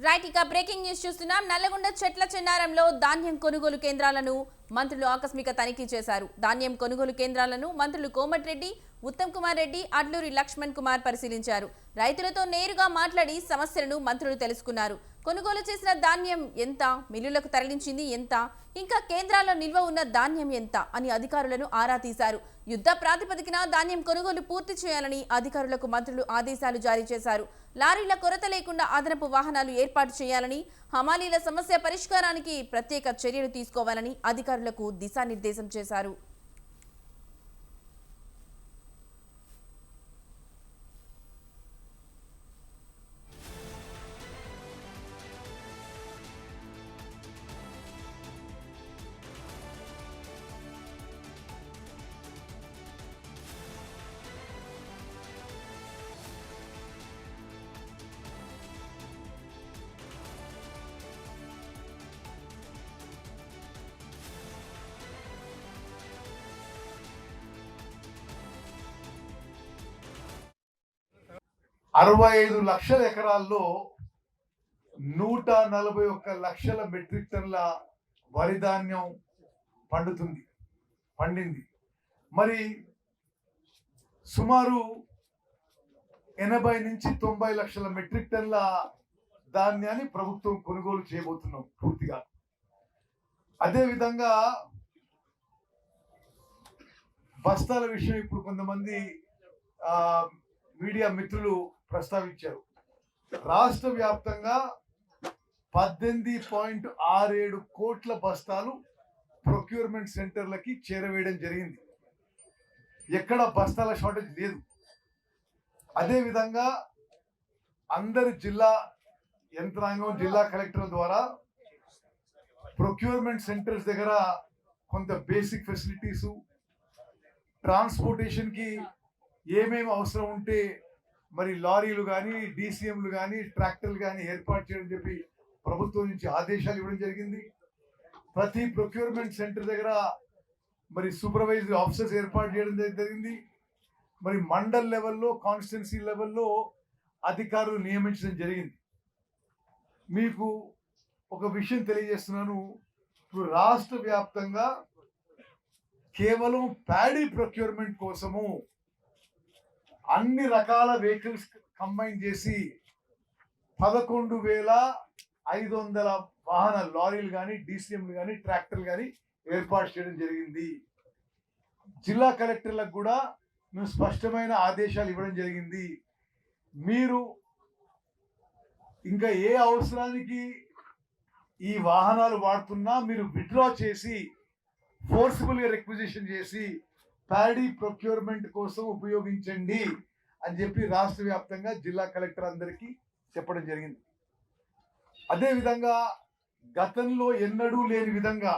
Right ఇక breaking news చూస్తున్నాం. నల్లగొండ చెట్ల చెన్నారంలో ధాన్యం కొనుగోలు కేంద్రాలను మంత్రులు ఆకస్మిక తనిఖీ చేశారు. ధాన్యం కొనుగోలు కేంద్రాలను మంత్రులు కోమటిరెడ్డి, ఉత్తమ్ కుమార్ రెడ్డి, అడ్లూరి లక్ష్మణ్ కుమార్ పరిశీలించారు. రైతులతో నేరుగా మాట్లాడి సమస్యలను మంత్రులు తెలుసుకున్నారు. కొనుగోలు చేసిన ధాన్యం ఎంత, మిల్లులకు తరలించింది ఎంత, ఇంకా కేంద్రాల్లో నిల్వ ఉన్న ధాన్యం ఎంత అని అధికారులను ఆరా తీశారు. యుద్ధ ప్రాతిపదికన ధాన్యం కొనుగోలు పూర్తి చేయాలని అధికారులకు మంత్రులు ఆదేశాలు జారీ చేశారు. లారీల కొరత లేకుండా అదనపు వాహనాలు ఏర్పాటు చేయాలని, హమాలీల సమస్య పరిష్కారానికి ప్రత్యేక చర్యలు తీసుకోవాలని అధికారులకు దిశానిర్దేశం చేశారు. అరవై 65 లక్షల ఎకరాల్లో 141 లక్షల మెట్రిక్ టన్ల వరి ధాన్యం పండింది. మరి సుమారు 80 నుంచి 90 లక్షల మెట్రిక్ టన్ల ధాన్యాన్ని ప్రభుత్వం కొనుగోలు చేయబోతున్నాం పూర్తిగా. అదేవిధంగా బస్తాల విషయం ఇప్పుడు కొంతమంది మీడియా మిత్రులు ప్రస్తావించారు. రాష్ట్ర వ్యాప్తంగా 18.67 కోట్ల బస్తాలు ప్రొక్యూర్మెంట్ సెంటర్లకి చేరవేయడం జరిగింది. ఎక్కడ బస్తాల షార్టేజ్ లేదు. అదేవిధంగా అందరి జిల్లా యంత్రాంగం, జిల్లా కలెక్టర్ల ద్వారా ప్రొక్యూర్మెంట్ సెంటర్స్ దగ్గర కొంత బేసిక్ ఫెసిలిటీసు, ట్రాన్స్పోర్టేషన్కి ఏమేమి అవసరం ఉంటే మరి లారీలు కానీ, డీసీఎంలు కానీ, ట్రాక్టర్లు కానీ ఏర్పాటు చేయడం చెప్పి ప్రభుత్వం నుంచి ఆదేశాలు ఇవ్వడం జరిగింది. ప్రతి ప్రొక్యూర్మెంట్ సెంటర్ దగ్గర మరి సూపర్వైజరీ ఆఫీసర్స్ ఏర్పాటు చేయడం జరిగింది. మరి మండల్ లెవెల్లో, కాన్స్టిట్యున్సీ లెవెల్లో అధికారులు నియమించడం జరిగింది. మీకు ఒక విషయం తెలియజేస్తున్నాను. ఇప్పుడు రాష్ట్ర వ్యాప్తంగా కేవలం ప్యాడీ ప్రొక్యూర్మెంట్ కోసము అన్ని రకాల వెహికల్స్ కంబైన్ చేసి 11,500 వాహన లారీలు కానీ, డీసీఎంలు కానీ, ట్రాక్టర్లు కానీ ఏర్పాటు చేయడం జరిగింది. జిల్లా కలెక్టర్లకు కూడా మేము స్పష్టమైన ఆదేశాలు ఇవ్వడం జరిగింది. మీరు ఇంకా ఏ అవసరానికి ఈ వాహనాలు వాడుతున్నా మీరు విత్డ్రా చేసి ఫోర్సిబుల్గా రిక్విజిషన్ చేసి ప్యాడీ ప్రొక్యూర్మెంట్ కోసం ఉపయోగించండి అని చెప్పి రాష్ట్ర వ్యాప్తంగా జిల్లా కలెక్టర్ అందరికీ చెప్పడం జరిగింది. అదేవిధంగా గతంలో ఎన్నడూ లేని విధంగా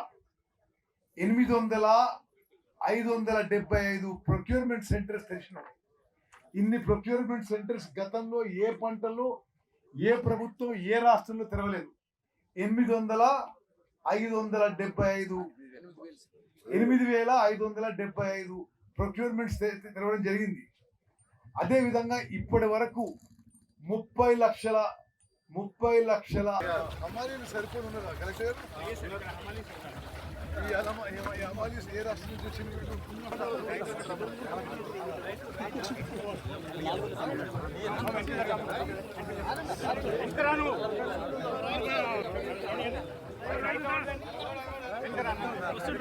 575 ప్రొక్యూర్మెంట్ సెంటర్స్ తెరిచినారు. ఇన్ని ప్రొక్యూర్మెంట్ సెంటర్స్ గతంలో ఏ పంటలో, ఏ ప్రభుత్వం, ఏ రాష్ట్రంలో తెరవలేదు. 8,575 ప్రొక్యూర్మెంట్స్ తెరవడం జరిగింది. అదేవిధంగా ఇప్పటి వరకు 30 లక్షల సరిపోయి ఉన్నదా కలెక్టర్? ఏ రాష్ట్రం నుంచి వచ్చింది? వస్తుంది